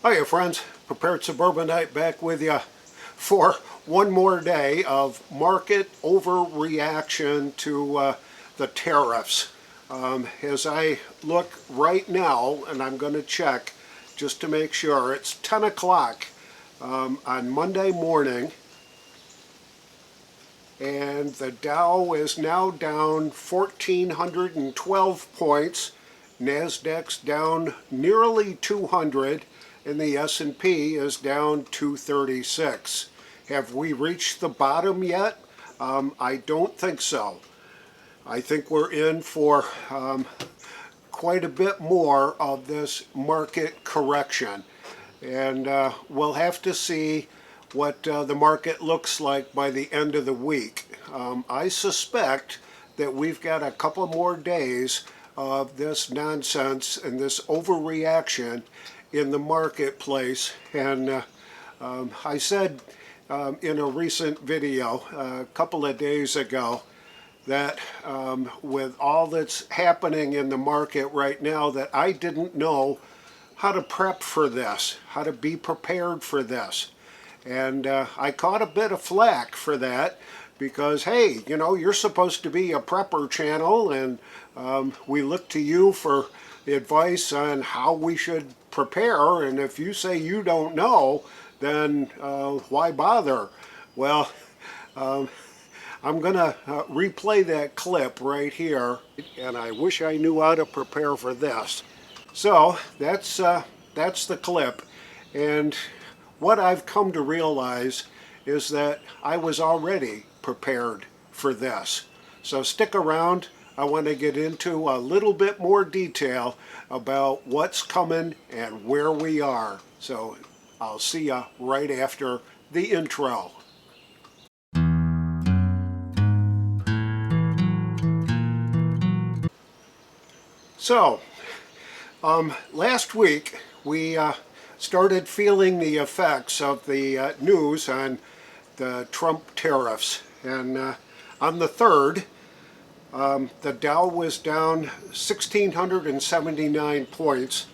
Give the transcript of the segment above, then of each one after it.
Hiya friends, Prepared Suburbanite back with you for one more day of market overreaction to the tariffs. As I look right now, and I'm going to check just to make sure, it's 10 o'clock on Monday morning, and the Dow is now down 1,412 points. Nasdaq's down nearly 200, and the S&P is down 236. Have we reached the bottom yet? I don't think so. I think we're in for quite a bit more of this market correction, and we'll have to see what the market looks like by the end of the week. I suspect that we've got a couple more days of this nonsense and this overreaction in the marketplace. And I said in a recent video a couple of days ago that with all that's happening in the market right now, that I didn't know how to prep for this, how to be prepared for this. And I caught a bit of flack for that because, hey, you know, you're supposed to be a prepper channel, and we look to you for advice on how we should prepare, and if you say you don't know, then why bother? Well, I'm gonna replay that clip right here, and I wish I knew how to prepare for this. So that's the clip, and what I've come to realize is that I was already prepared for this. So stick around. I want to get into a little bit more detail about what's coming and where we are. So I'll see you right after the intro. So, last week we started feeling the effects of the news on the Trump tariffs, and on the 3rd, the Dow was down 1,679 points.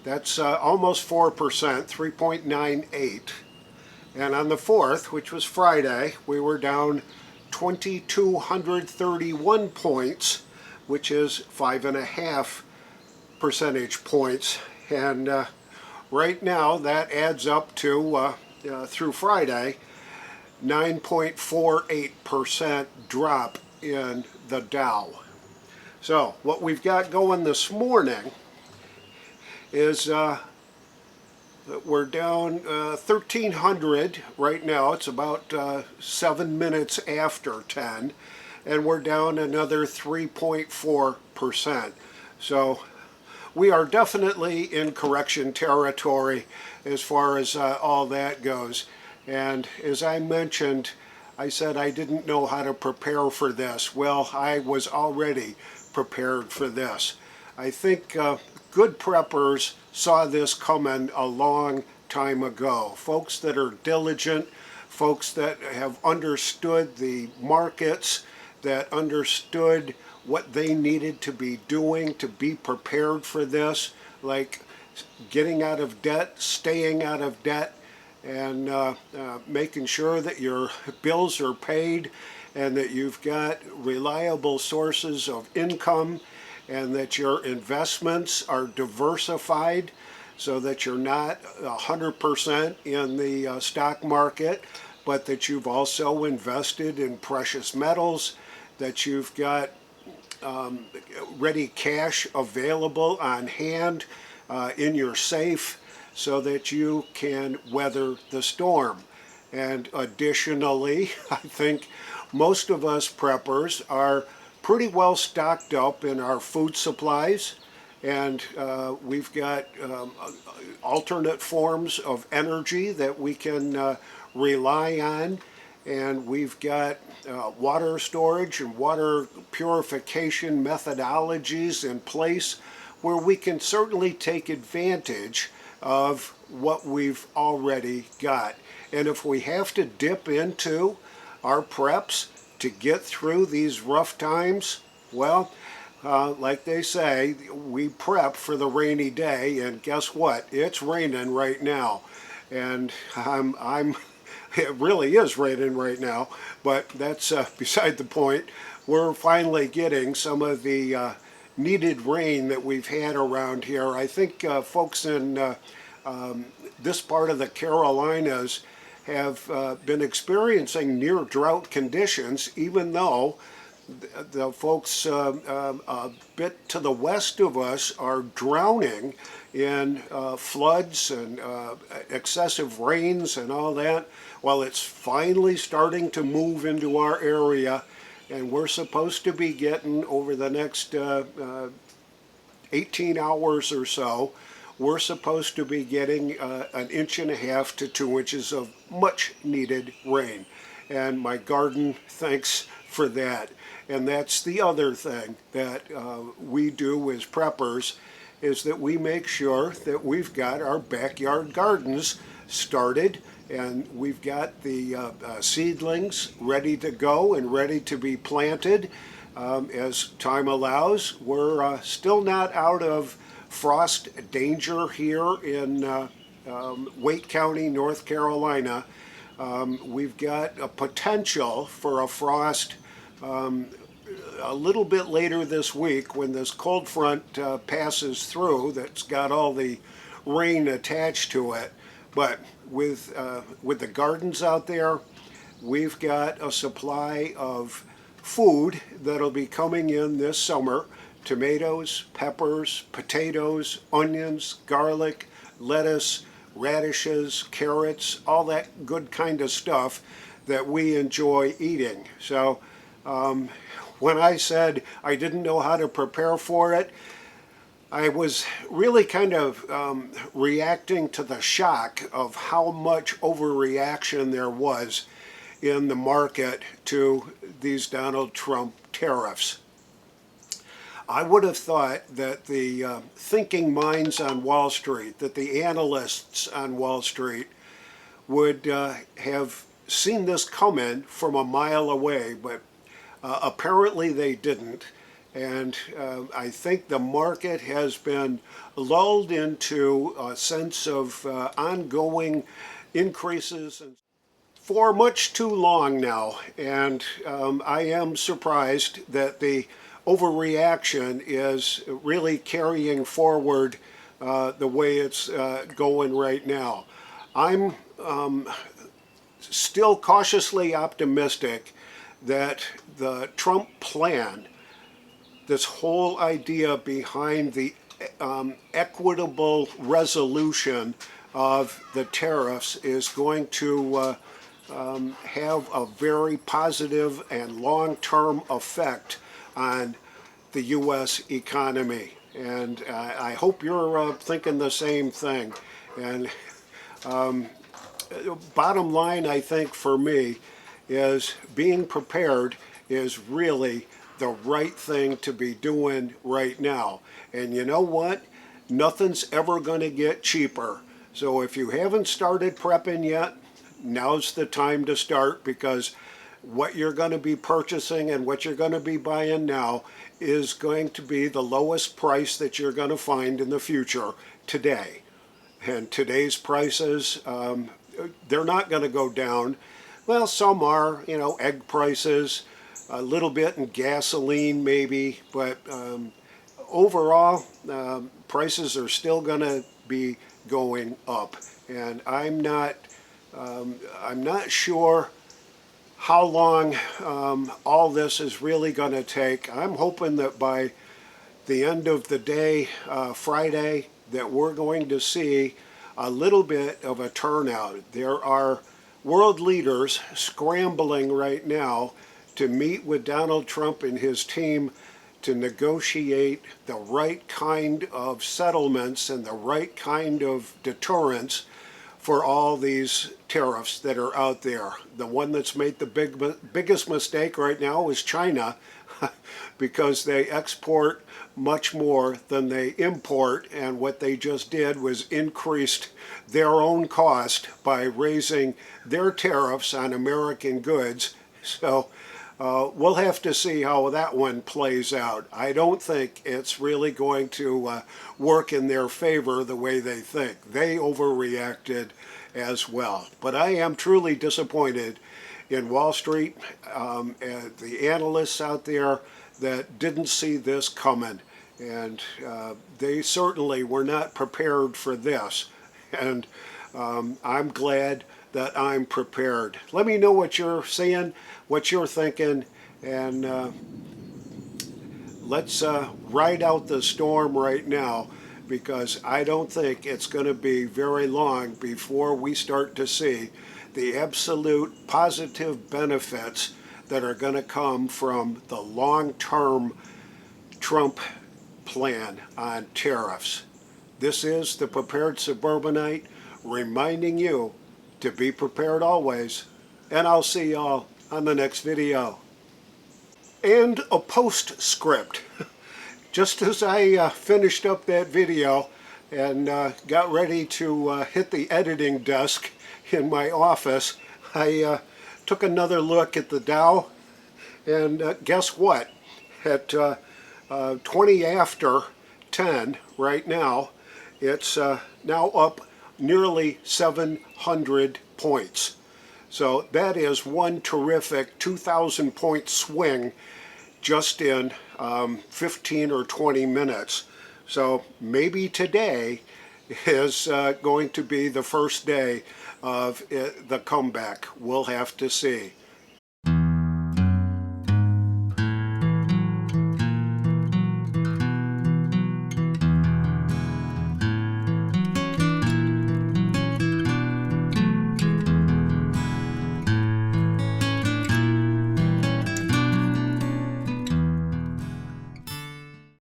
That's almost 4%, 3.98. And on the 4th, which was Friday, we were down 2,231 points, which is 5.5 percentage points. And right now, that adds up to, through Friday, 9.48% drop in the Dow. So what we've got going this morning is we're down 1,300 right now. It's about 7 minutes after 10, and we're down another 3.4%. So we are definitely in correction territory as far as all that goes. And as I mentioned, I said I didn't know how to prepare for this. Well, I was already prepared for this. I think good preppers saw this coming a long time ago. Folks that are diligent, folks that have understood the markets, that understood what they needed to be doing to be prepared for this, like getting out of debt, staying out of debt, and making sure that your bills are paid and that you've got reliable sources of income and that your investments are diversified so that you're not 100% in the stock market, but that you've also invested in precious metals, that you've got ready cash available on hand in your safe, so that you can weather the storm. And additionally, I think most of us preppers are pretty well stocked up in our food supplies, and we've got alternate forms of energy that we can rely on, and we've got water storage and water purification methodologies in place where we can certainly take advantage of what we've already got. And if we have to dip into our preps to get through these rough times, well, like they say, we prep for the rainy day, and guess what? It's raining right now, and it really is raining right now. But that's beside the point. We're finally getting some of the needed rain that we've had around here. I think folks in this part of the Carolinas have been experiencing near drought conditions, even though the folks a bit to the west of us are drowning in floods and excessive rains and all that. Well, it's finally starting to move into our area, and we're supposed to be getting over the next 18 hours or so, we're supposed to be getting 1.5 to 2 inches of much needed rain. And my garden thanks for that. And that's the other thing that we do as preppers, is that we make sure that we've got our backyard gardens started, and we've got the seedlings ready to go and ready to be planted as time allows. We're still not out of frost danger here in Wake County, North Carolina. We've got a potential for a frost a little bit later this week when this cold front passes through that's got all the rain attached to it. But with the gardens out there, we've got a supply of food that'll be coming in this summer. Tomatoes, peppers, potatoes, onions, garlic, lettuce, radishes, carrots, all that good kind of stuff that we enjoy eating. So when I said I didn't know how to prepare for it, I was really kind of reacting to the shock of how much overreaction there was in the market to these Donald Trump tariffs. I would have thought that the thinking minds on Wall Street, that the analysts on Wall Street would have seen this coming from a mile away, but apparently they didn't. And I think the market has been lulled into a sense of ongoing increases for much too long now. And I am surprised that the overreaction is really carrying forward the way it's going right now. I'm still cautiously optimistic that the Trump plan, this whole idea behind the equitable resolution of the tariffs, is going to have a very positive and long-term effect on the U.S. economy. And I hope you're thinking the same thing. And bottom line, I think, for me, is being prepared is really the right thing to be doing right now. And you know what? Nothing's ever going to get cheaper. So if you haven't started prepping yet, now's the time to start, because what you're going to be purchasing and what you're going to be buying now is going to be the lowest price that you're going to find in the future today. And today's prices, they're not going to go down. Well, some are, egg prices, a little bit in gasoline maybe, but overall, prices are still going to be going up. And I'm not sure how long all this is really going to take. I'm hoping that by the end of the day, Friday, that we're going to see a little bit of a turnout. There are world leaders scrambling right now to meet with Donald Trump and his team to negotiate the right kind of settlements and the right kind of deterrence for all these tariffs that are out there. The one that's made the biggest mistake right now is China, because they export much more than they import, and what they just did was increased their own cost by raising their tariffs on American goods. So we'll have to see how that one plays out. I don't think it's really going to work in their favor the way they think. They overreacted as well. But I am truly disappointed in Wall Street and the analysts out there that didn't see this coming. And they certainly were not prepared for this. And I'm glad that I'm prepared. Let me know what you're seeing, what you're thinking, and let's ride out the storm right now, because I don't think it's going to be very long before we start to see the absolute positive benefits that are going to come from the long-term Trump plan on tariffs. This is the Prepared Suburbanite reminding you to be prepared always, and I'll see y'all on the next video. And a postscript. Just as I finished up that video and got ready to hit the editing desk in my office, I took another look at the Dow, and guess what? At 20 after 10 right now, it's now up nearly 700 points. So that is one terrific 2,000 point swing just in 15 or 20 minutes. So maybe today is going to be the first day of the comeback. We'll have to see.